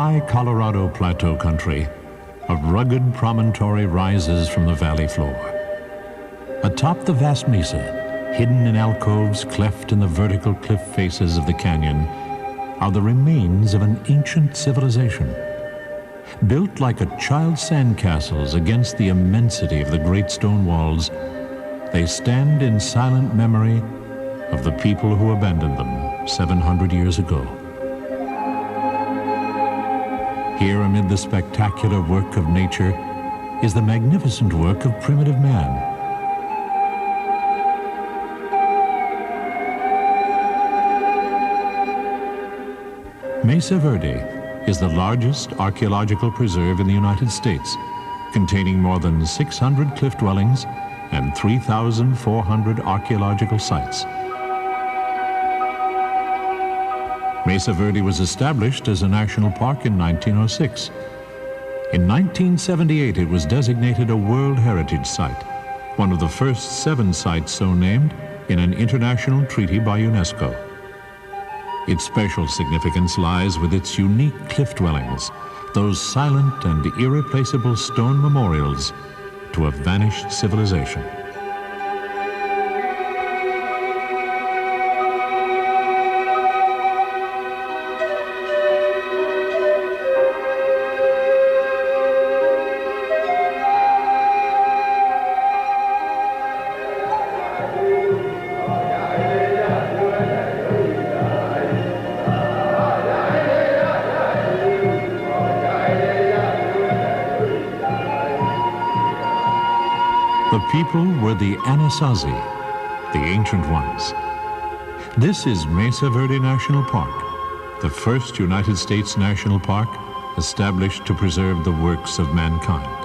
high Colorado Plateau country, a rugged promontory rises from the valley floor. Atop the vast mesa, hidden in alcoves cleft in the vertical cliff faces of the canyon, are the remains of an ancient civilization. Built like a child's sandcastles against the immensity of the great stone walls, they stand in silent memory of the people who abandoned them 700 years ago. Here, amid the spectacular work of nature, is the magnificent work of primitive man. Mesa Verde is the largest archaeological preserve in the United States, containing more than 600 cliff dwellings and 3,400 archaeological sites. Mesa Verde was established as a national park in 1906. In 1978, it was designated a World Heritage Site, one of the first 7 sites so named in an international treaty by UNESCO. Its special significance lies with its unique cliff dwellings, those silent and irreplaceable stone memorials to a vanished civilization. The people were the Anasazi, the ancient ones. This is Mesa Verde National Park, the first United States national park established to preserve the works of mankind.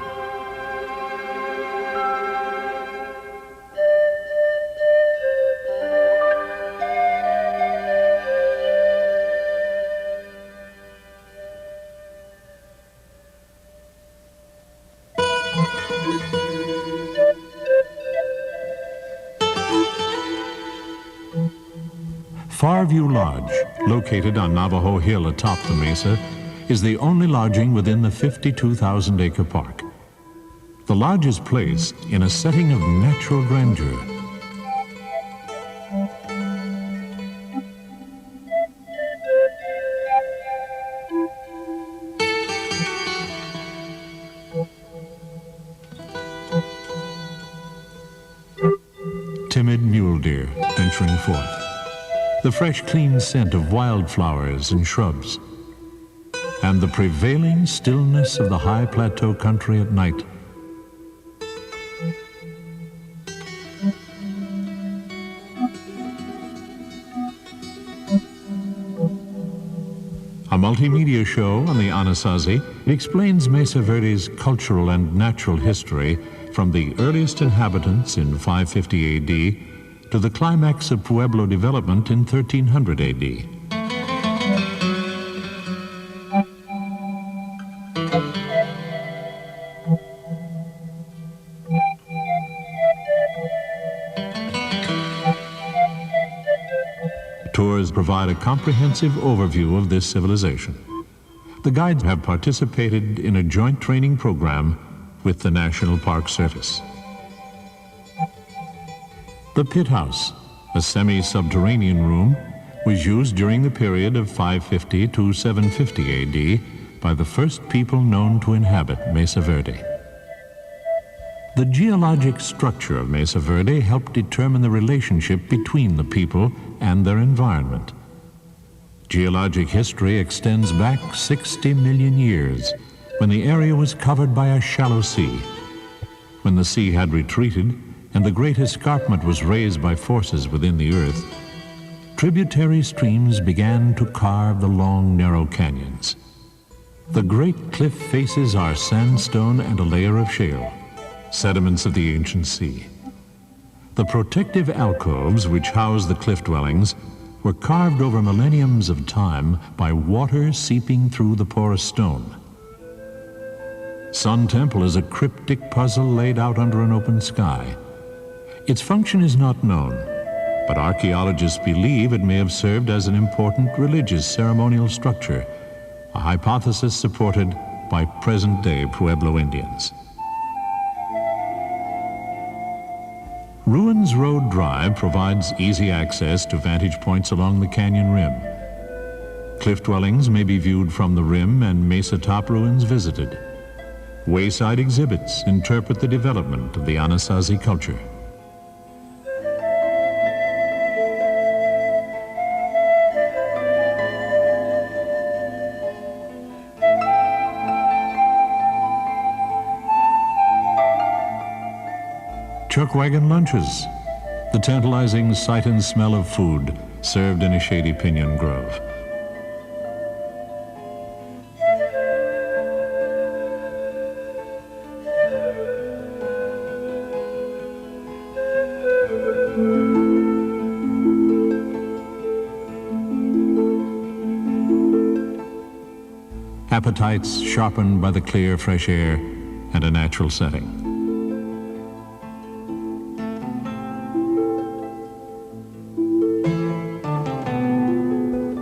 Farview Lodge, located on Navajo Hill atop the mesa, is the only lodging within the 52,000-acre park. The lodge is placed in a setting of natural grandeur. Timid mule deer venturing forth. The fresh, clean scent of wildflowers and shrubs, and the prevailing stillness of the high plateau country at night. A multimedia show on the Anasazi explains Mesa Verde's cultural and natural history from the earliest inhabitants in 550 AD to the climax of Pueblo development in 1300 AD. Tours provide a comprehensive overview of this civilization. The guides have participated in a joint training program with the National Park Service. The Pit House, a semi-subterranean room, was used during the period of 550 to 750 AD by the first people known to inhabit Mesa Verde. The geologic structure of Mesa Verde helped determine the relationship between the people and their environment. Geologic history extends back 60 million years, when the area was covered by a shallow sea. When the sea had retreated and the great escarpment was raised by forces within the earth, tributary streams began to carve the long, narrow canyons. The great cliff faces are sandstone and a layer of shale, sediments of the ancient sea. The protective alcoves which house the cliff dwellings were carved over millenniums of time by water seeping through the porous stone. Sun Temple is a cryptic puzzle laid out under an open sky. Its function is not known, but archaeologists believe it may have served as an important religious ceremonial structure, a hypothesis supported by present-day Pueblo Indians. Ruins Road Drive provides easy access to vantage points along the canyon rim. Cliff dwellings may be viewed from the rim and mesa top ruins visited. Wayside exhibits interpret the development of the Anasazi culture. Chuck wagon lunches, the tantalizing sight and smell of food served in a shady pinyon grove. Appetites sharpened by the clear, fresh air and a natural setting.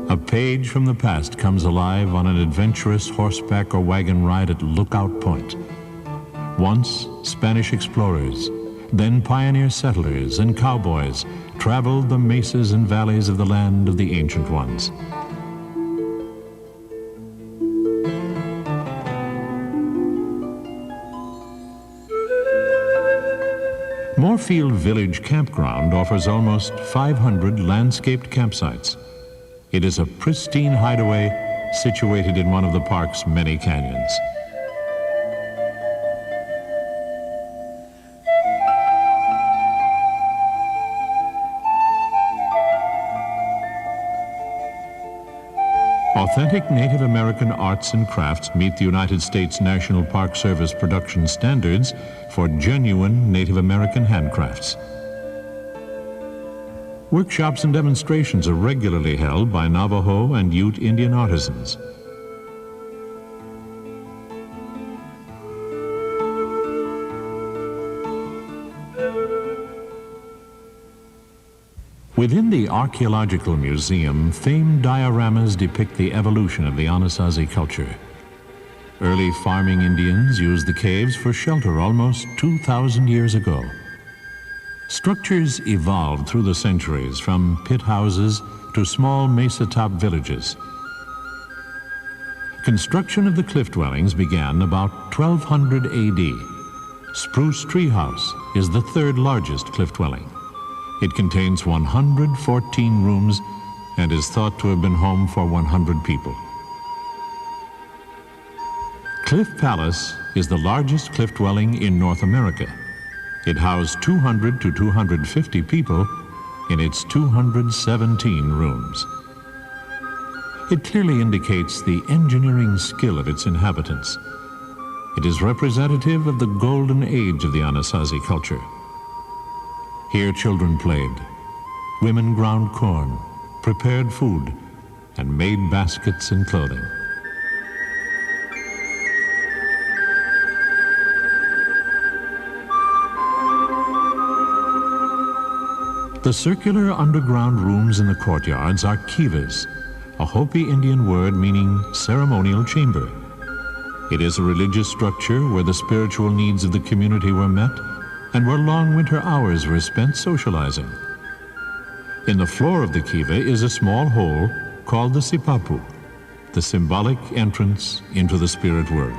A page from the past comes alive on an adventurous horseback or wagon ride at Lookout Point. Once, Spanish explorers, then pioneer settlers and cowboys traveled the mesas and valleys of the land of the ancient ones. Moorfield Village Campground offers almost 500 landscaped campsites. It is a pristine hideaway situated in one of the park's many canyons. Authentic Native American arts and crafts meet the United States National Park Service production standards for genuine Native American handcrafts. Workshops and demonstrations are regularly held by Navajo and Ute Indian artisans. Within the Archaeological Museum, famed dioramas depict the evolution of the Anasazi culture. Early farming Indians used the caves for shelter almost 2,000 years ago. Structures evolved through the centuries, from pit houses to small mesa-top villages. Construction of the cliff dwellings began about 1200 AD. Spruce Tree House is the third largest cliff dwelling. It contains 114 rooms and is thought to have been home for 100 people. Cliff Palace is the largest cliff dwelling in North America. It housed 200 to 250 people in its 217 rooms. It clearly indicates the engineering skill of its inhabitants. It is representative of the golden age of the Anasazi culture. Here children played, women ground corn, prepared food, and made baskets and clothing. The circular underground rooms in the courtyards are kivas, a Hopi Indian word meaning ceremonial chamber. It is a religious structure where the spiritual needs of the community were met and where long winter hours were spent socializing. In the floor of the kiva is a small hole called the sipapu, the symbolic entrance into the spirit world.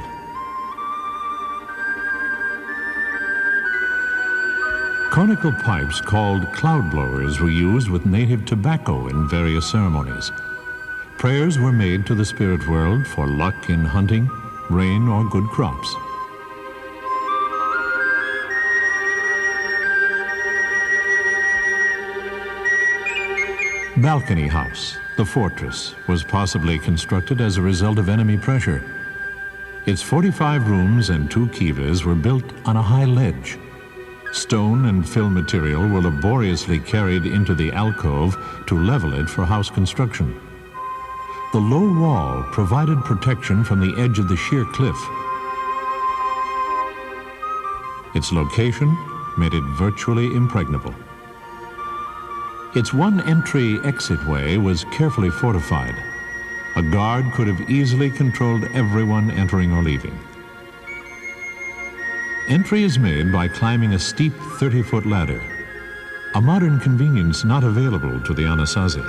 Conical pipes called cloud blowers were used with native tobacco in various ceremonies. Prayers were made to the spirit world for luck in hunting, rain, or good crops. Balcony House, the fortress, was possibly constructed as a result of enemy pressure. Its 45 rooms and 2 kivas were built on a high ledge. Stone and fill material were laboriously carried into the alcove to level it for house construction. The low wall provided protection from the edge of the sheer cliff. Its location made it virtually impregnable. Its one entry-exit way was carefully fortified. A guard could have easily controlled everyone entering or leaving. Entry is made by climbing a steep 30-foot ladder, a modern convenience not available to the Anasazi.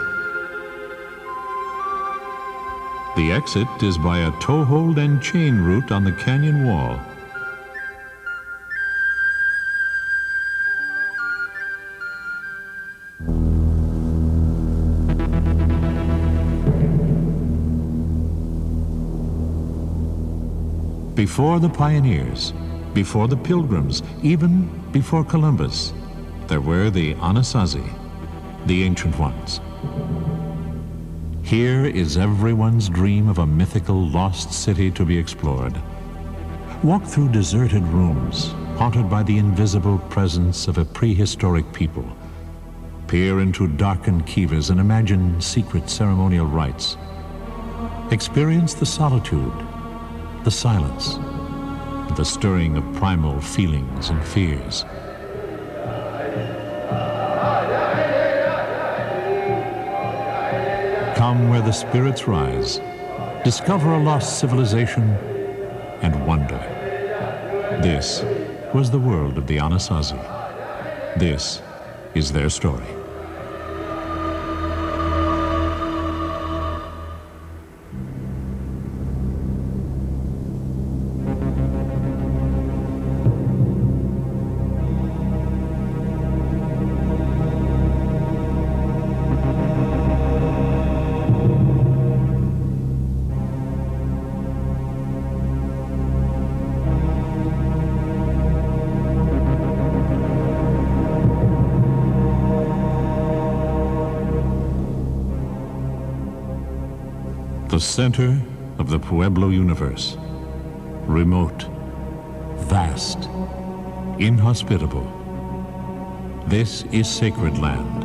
The exit is by a toehold and chain route on the canyon wall. Before the pioneers, before the pilgrims, even before Columbus, there were the Anasazi, the ancient ones. Here is everyone's dream of a mythical lost city to be explored. Walk through deserted rooms, haunted by the invisible presence of a prehistoric people. Peer into darkened kivas and imagine secret ceremonial rites. Experience the solitude, the silence, the stirring of primal feelings and fears. Come where the spirits rise, discover a lost civilization, and wonder. This was the world of the Anasazi. This is their story. The center of the Pueblo universe. Remote, vast, inhospitable. This is sacred land,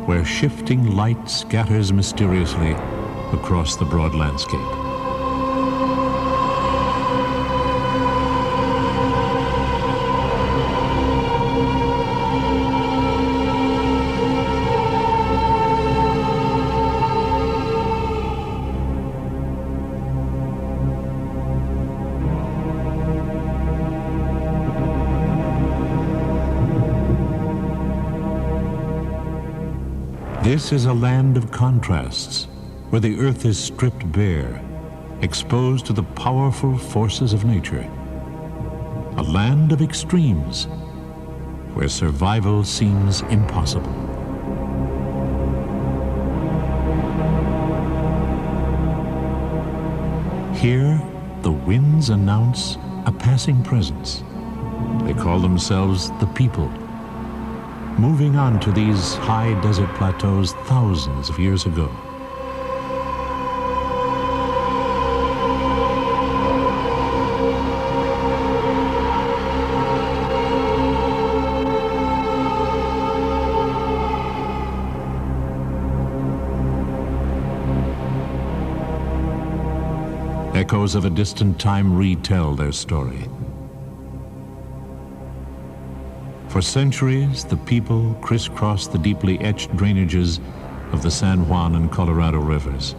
where shifting light scatters mysteriously across the broad landscape. This is a land of contrasts, where the earth is stripped bare, exposed to the powerful forces of nature. A land of extremes, where survival seems impossible. Here, the winds announce a passing presence. They call themselves the people, moving on to these high desert plateaus thousands of years ago. Echoes of a distant time retell their story. For centuries, the people crisscrossed the deeply etched drainages of the San Juan and Colorado rivers,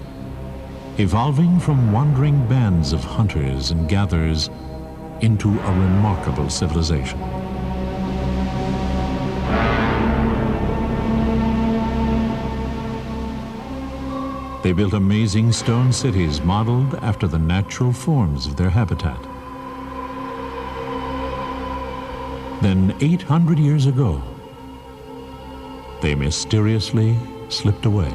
evolving from wandering bands of hunters and gatherers into a remarkable civilization. They built amazing stone cities modeled after the natural forms of their habitat. Then 800 years ago, they mysteriously slipped away.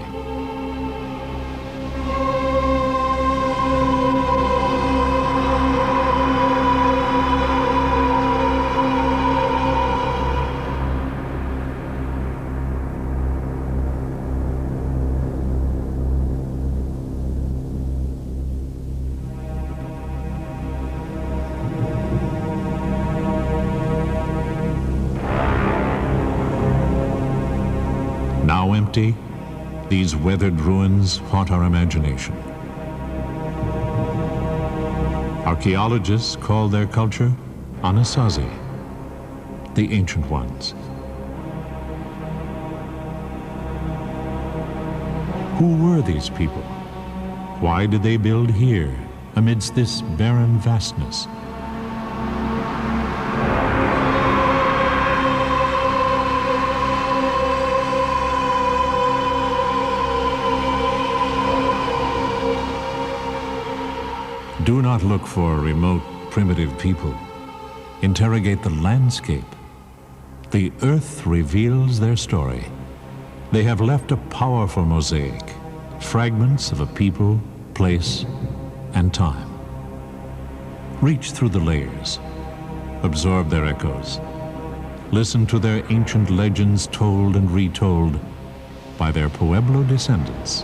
Now empty, these weathered ruins haunt our imagination. Archaeologists call their culture Anasazi, the ancient ones. Who were these people? Why did they build here, amidst this barren vastness? Do not look for remote, primitive people. Interrogate the landscape. The earth reveals their story. They have left a powerful mosaic, fragments of a people, place, and time. Reach through the layers. Absorb their echoes. Listen to their ancient legends told and retold by their Pueblo descendants.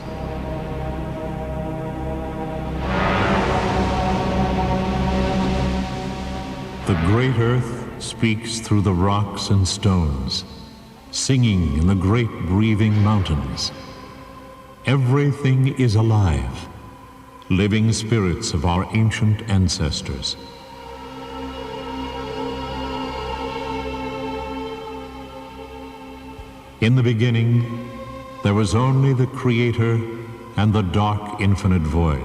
The great earth speaks through the rocks and stones, singing in the great breathing mountains. Everything is alive, living spirits of our ancient ancestors. In the beginning, there was only the Creator and the dark infinite void.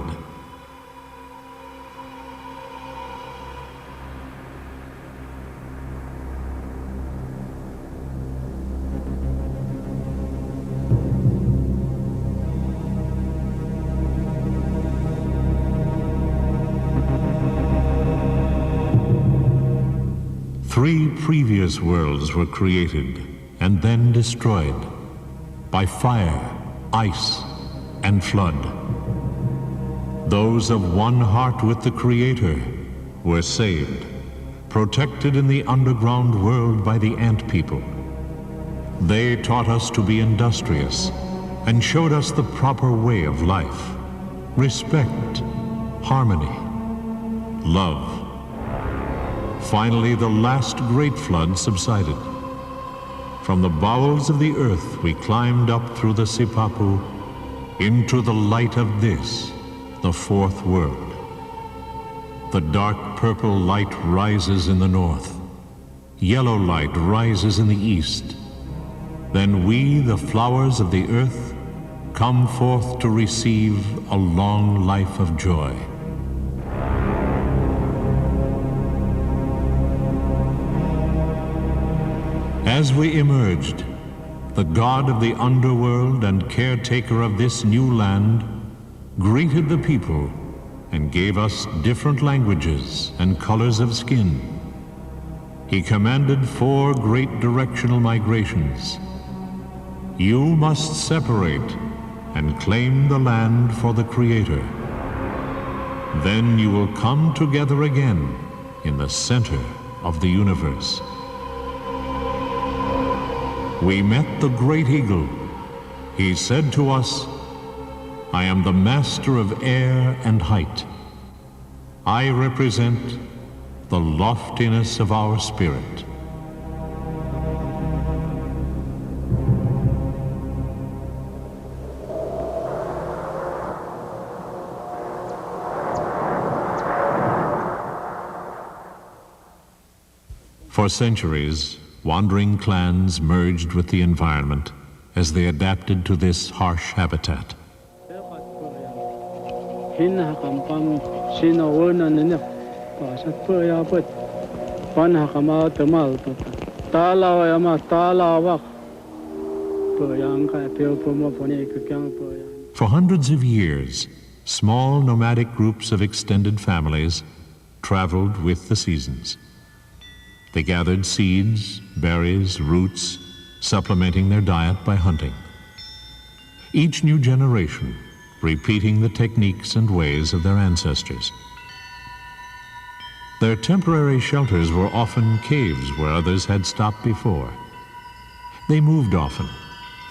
Three previous worlds were created and then destroyed by fire, ice, and flood. Those of one heart with the Creator were saved, protected in the underground world by the ant people. They taught us to be industrious and showed us the proper way of life: respect, harmony, love. Finally, the last great flood subsided. From the bowels of the earth, we climbed up through the Sipapu into the light of this, the fourth world. The dark purple light rises in the north. Yellow light rises in the east. Then we, the flowers of the earth, come forth to receive a long life of joy. As we emerged, the god of the underworld and caretaker of this new land greeted the people and gave us different languages and colors of skin. He commanded 4 great directional migrations. You must separate and claim the land for the Creator. Then you will come together again in the center of the universe. We met the great eagle. He said to us, I am the master of air and height. I represent the loftiness of our spirit. For centuries, wandering clans merged with the environment as they adapted to this harsh habitat. For hundreds of years, small nomadic groups of extended families traveled with the seasons. They gathered seeds, berries, roots, supplementing their diet by hunting. Each new generation repeating the techniques and ways of their ancestors. Their temporary shelters were often caves where others had stopped before. They moved often,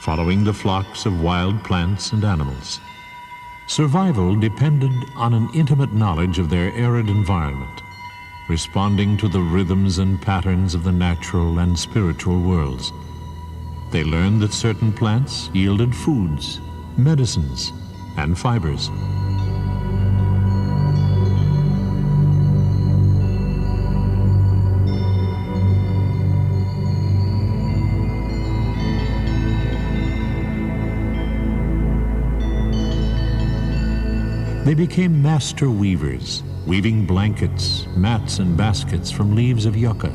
following the flocks of wild plants and animals. Survival depended on an intimate knowledge of their arid environment, responding to the rhythms and patterns of the natural and spiritual worlds. They learned that certain plants yielded foods, medicines, and fibers. They became master weavers, weaving blankets, mats, and baskets from leaves of yucca.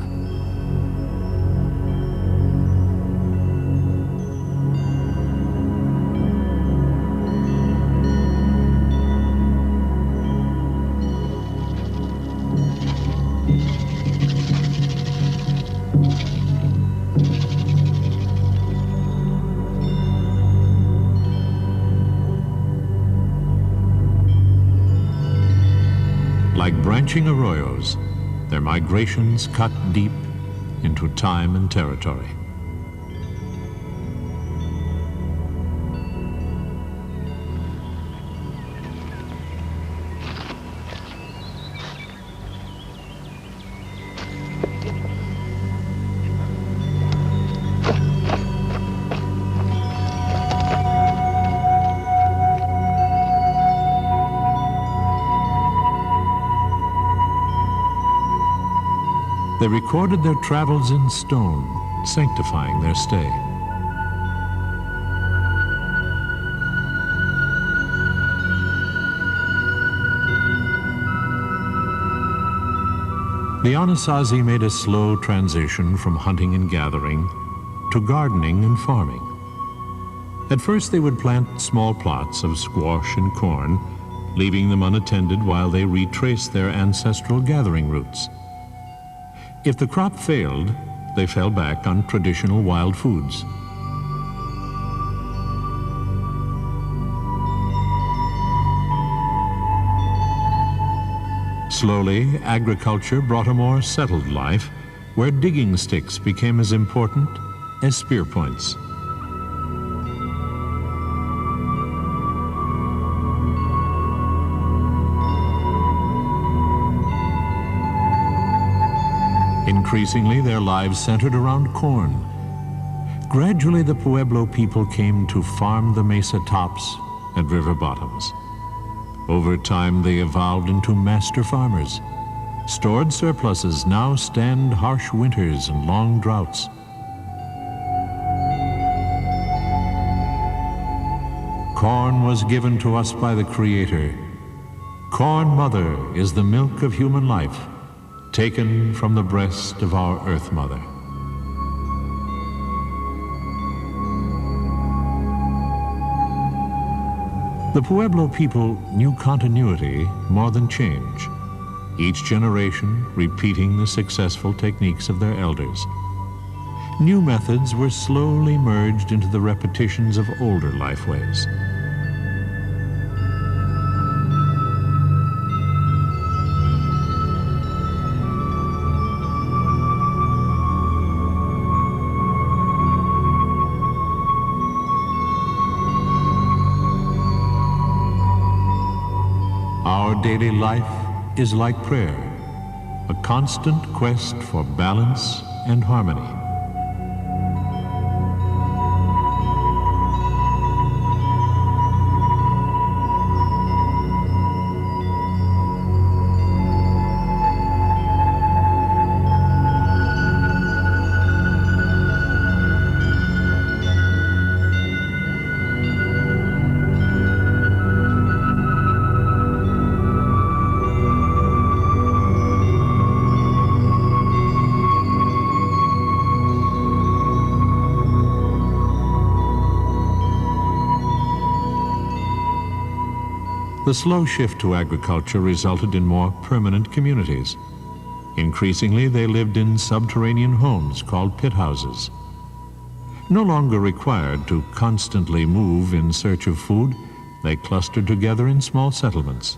Like branching arroyos, their migrations cut deep into time and territory. They recorded their travels in stone, sanctifying their stay. The Anasazi made a slow transition from hunting and gathering to gardening and farming. At first, they would plant small plots of squash and corn, leaving them unattended while they retraced their ancestral gathering routes. If the crop failed, they fell back on traditional wild foods. Slowly, agriculture brought a more settled life, where digging sticks became as important as spear points. Increasingly, their lives centered around corn. Gradually, the Pueblo people came to farm the mesa tops and river bottoms. Over time, they evolved into master farmers. Stored surpluses now stand harsh winters and long droughts. Corn was given to us by the Creator. Corn Mother is the milk of human life, taken from the breast of our Earth Mother. The Pueblo people knew continuity more than change, each generation repeating the successful techniques of their elders. New methods were slowly merged into the repetitions of older lifeways. Our daily life is like prayer, a constant quest for balance and harmony. The slow shift to agriculture resulted in more permanent communities. Increasingly, they lived in subterranean homes called pit houses. No longer required to constantly move in search of food, they clustered together in small settlements.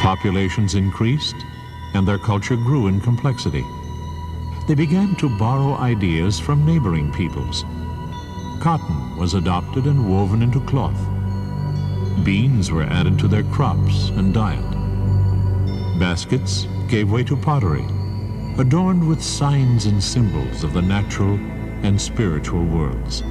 Populations increased, and their culture grew in complexity. They began to borrow ideas from neighboring peoples. Cotton was adopted and woven into cloth. Beans were added to their crops and diet. Baskets gave way to pottery, adorned with signs and symbols of the natural and spiritual worlds.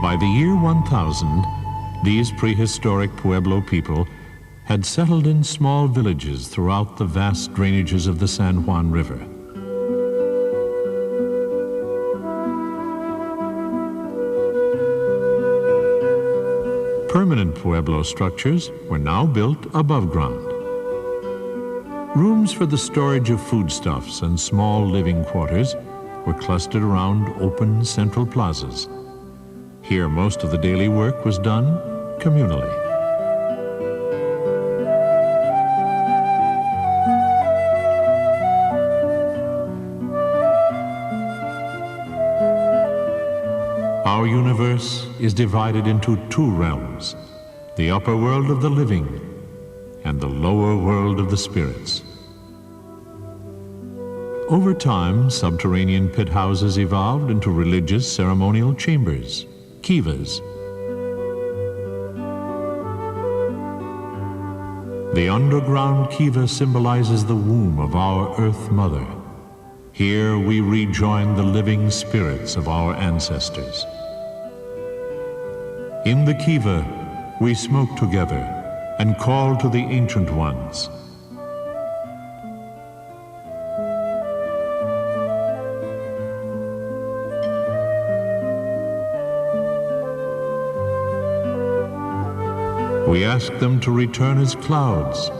By the year 1000, these prehistoric Pueblo people had settled in small villages throughout the vast drainages of the San Juan River. Permanent Pueblo structures were now built above ground. Rooms for the storage of foodstuffs and small living quarters were clustered around open central plazas. Here, most of the daily work was done communally. Our universe is divided into two realms, the upper world of the living and the lower world of the spirits. Over time, subterranean pit houses evolved into religious ceremonial chambers, kivas. The underground kiva symbolizes the womb of our Earth Mother. Here we rejoin the living spirits of our ancestors. In the kiva, we smoke together and call to the ancient ones. We ask them to return as clouds,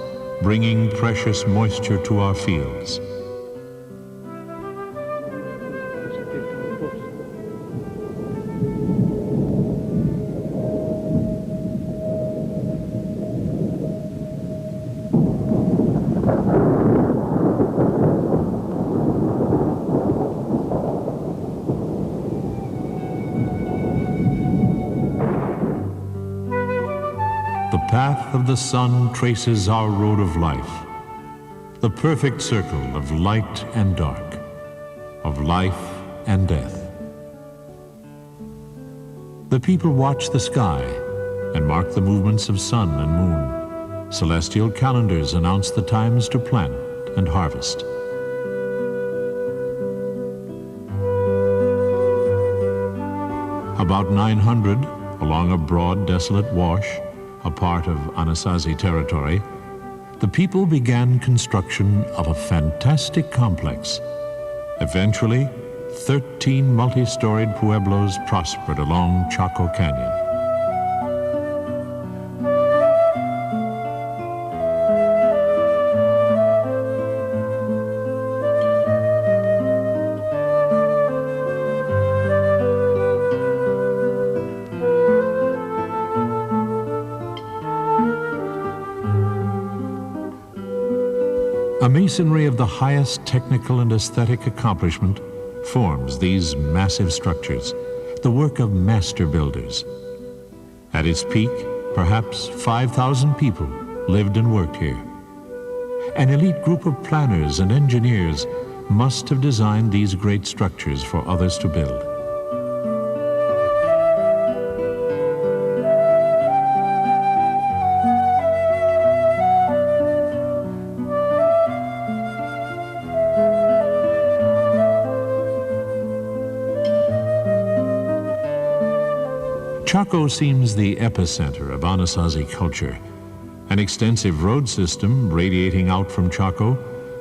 bringing precious moisture to our fields. The path of the sun traces our road of life, the perfect circle of light and dark, of life and death. The people watch the sky and mark the movements of sun and moon. Celestial calendars announce the times to plant and harvest. About 900, along a broad, desolate wash, a part of Anasazi territory, the people began construction of a fantastic complex. Eventually, 13 multi-storied pueblos prospered along Chaco Canyon. A masonry of the highest technical and aesthetic accomplishment forms these massive structures, the work of master builders. At its peak, perhaps 5,000 people lived and worked here. An elite group of planners and engineers must have designed these great structures for others to build. Chaco seems the epicenter of Anasazi culture. An extensive road system radiating out from Chaco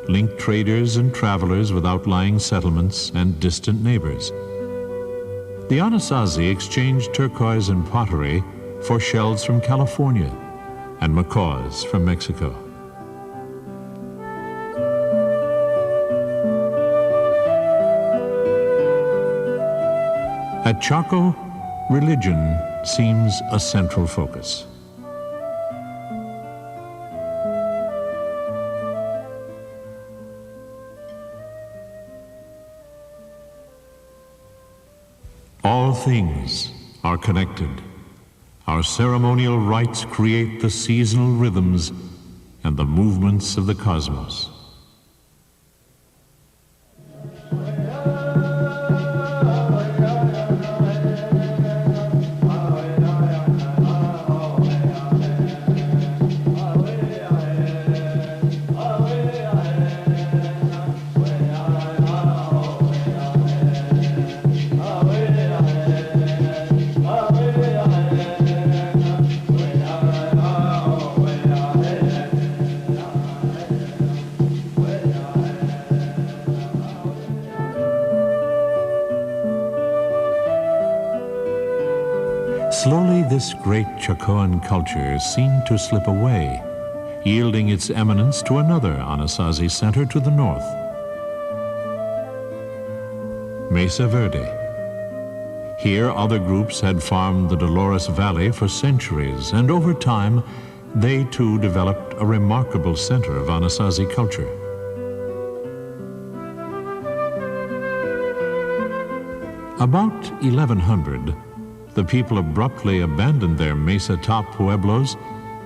linked traders and travelers with outlying settlements and distant neighbors. The Anasazi exchanged turquoise and pottery for shells from California and macaws from Mexico. At Chaco, religion seems a central focus. All things are connected. Our ceremonial rites create the seasonal rhythms and the movements of the cosmos. Slowly, this great Chacoan culture seemed to slip away, yielding its eminence to another Anasazi center to the north, Mesa Verde. Here, other groups had farmed the Dolores Valley for centuries, and over time, they too developed a remarkable center of Anasazi culture. About 1100, the people abruptly abandoned their Mesa top pueblos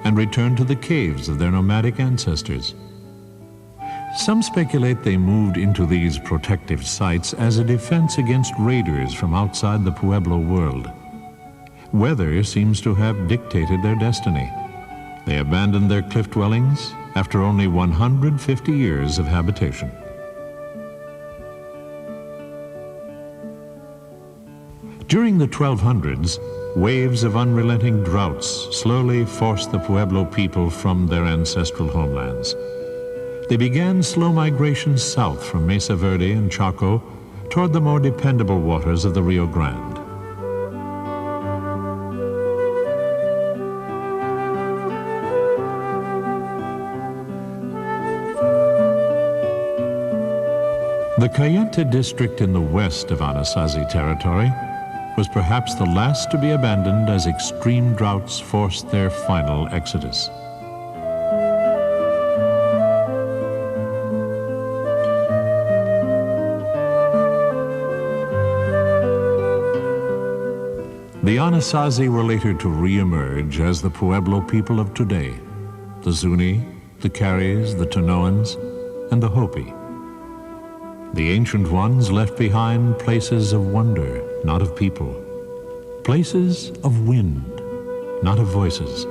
and returned to the caves of their nomadic ancestors. Some speculate they moved into these protective sites as a defense against raiders from outside the Pueblo world. Weather seems to have dictated their destiny. They abandoned their cliff dwellings after only 150 years of habitation. During the 1200s, waves of unrelenting droughts slowly forced the Pueblo people from their ancestral homelands. They began slow migrations south from Mesa Verde and Chaco toward the more dependable waters of the Rio Grande. The Cayente district in the west of Anasazi territory was perhaps the last to be abandoned as extreme droughts forced their final exodus. The Anasazi were later to re-emerge as the Pueblo people of today, the Zuni, the Caris, the Tanoans, and the Hopi. The ancient ones left behind places of wonder, not of people. Places of wind, not of voices.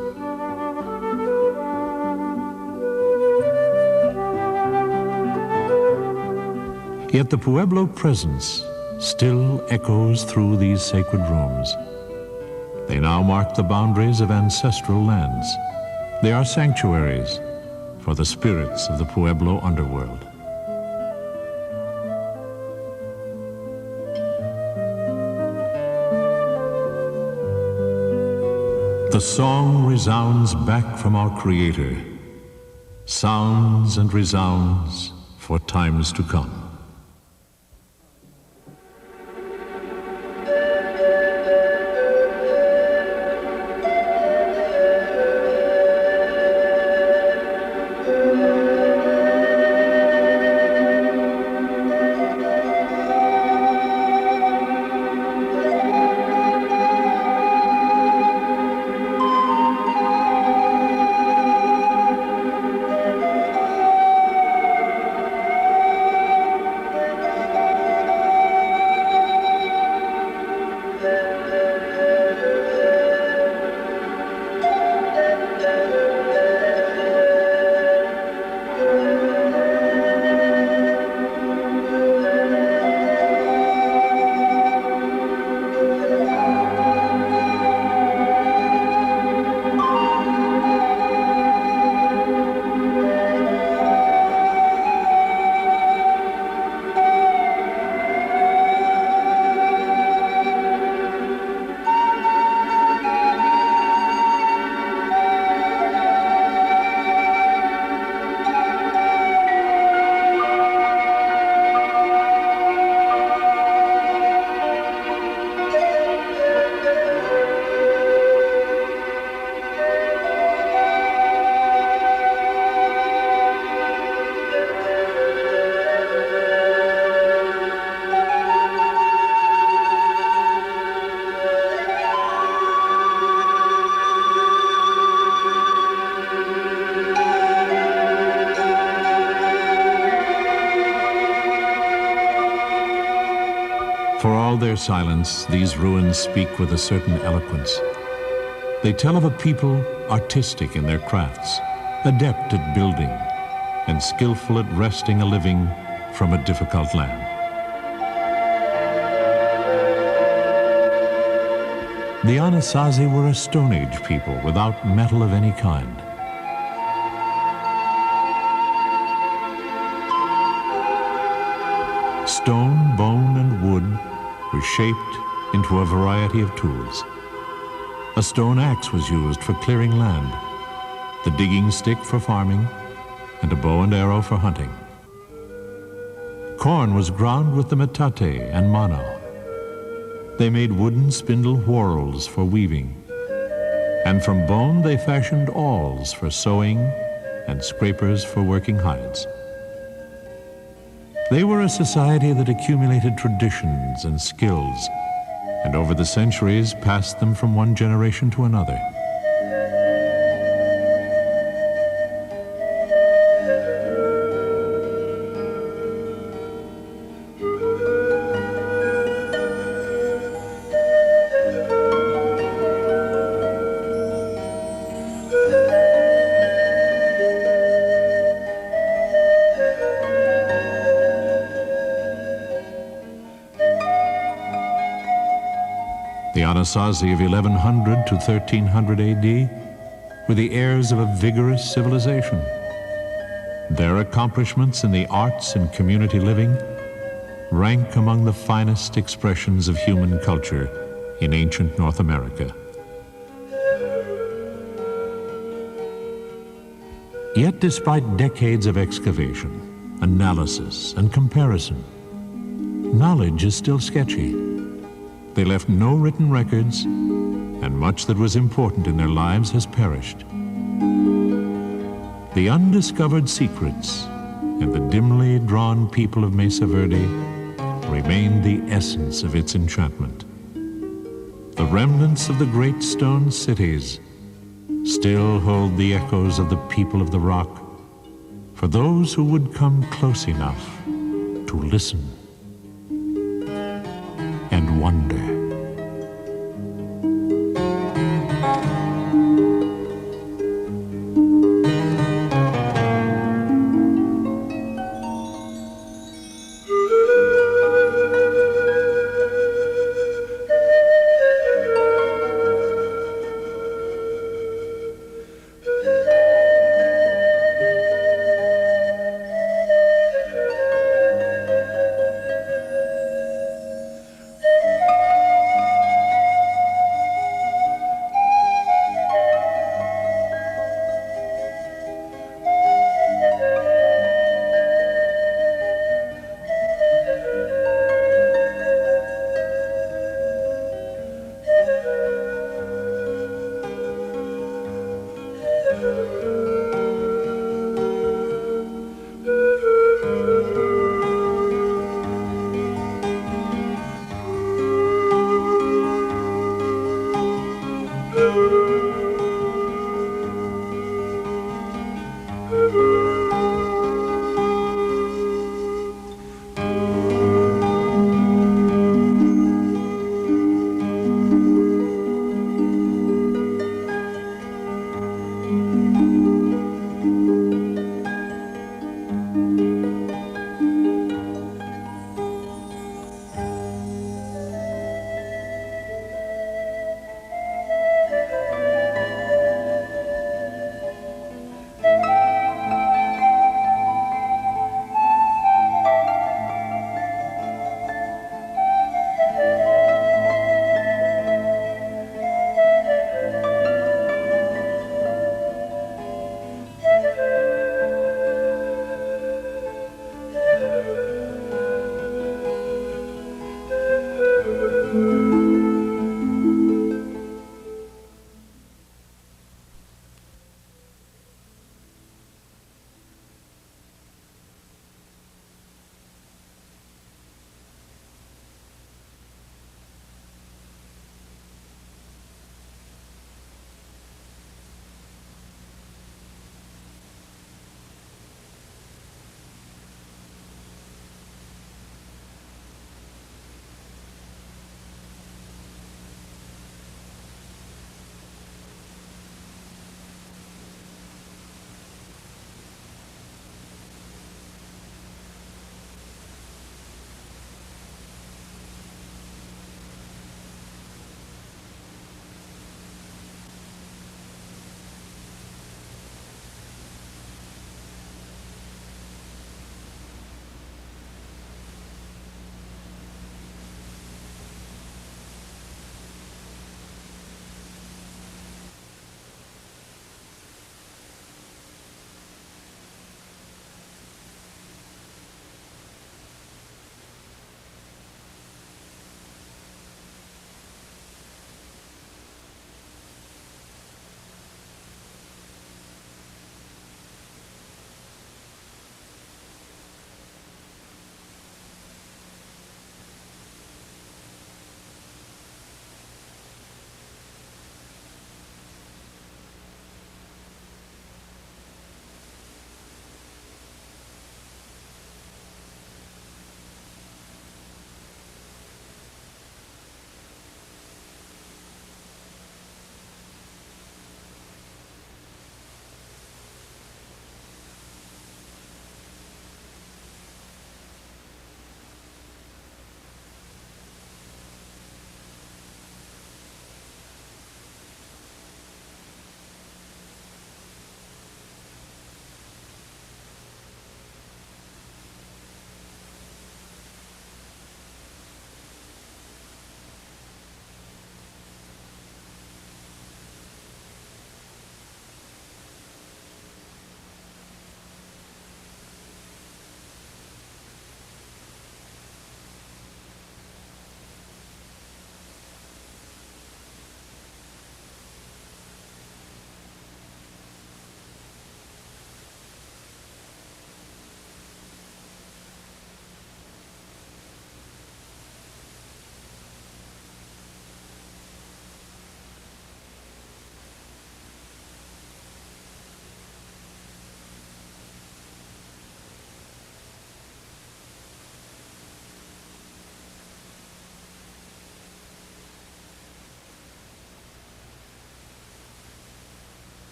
Yet the Pueblo presence still echoes through these sacred rooms. They now mark the boundaries of ancestral lands. They are sanctuaries for the spirits of the Pueblo underworld. The song resounds back from our Creator, sounds and resounds for times to come. all their silence, these ruins speak with a certain eloquence. They tell of a people artistic in their crafts, adept at building, and skillful at wresting a living from a difficult land. The Anasazi were a Stone Age people without metal of any kind. Stone, bone, and wood were shaped into a variety of tools. A stone axe was used for clearing land, the digging stick for farming, and a bow and arrow for hunting. Corn was ground with the metate and mano. They made wooden spindle whorls for weaving, and from bone they fashioned awls for sewing and scrapers for working hides. They were a society that accumulated traditions and skills, and over the centuries passed them from one generation to another. The Anasazi of 1100 to 1300 AD were the heirs of a vigorous civilization. Their accomplishments in the arts and community living rank among the finest expressions of human culture in ancient North America. Yet despite decades of excavation, analysis, and comparison, knowledge is still sketchy. They left no written records, and much that was important in their lives has perished. The undiscovered secrets and the dimly drawn people of Mesa Verde remain the essence of its enchantment. The remnants of the great stone cities still hold the echoes of the people of the rock for those who would come close enough to listen and wonder.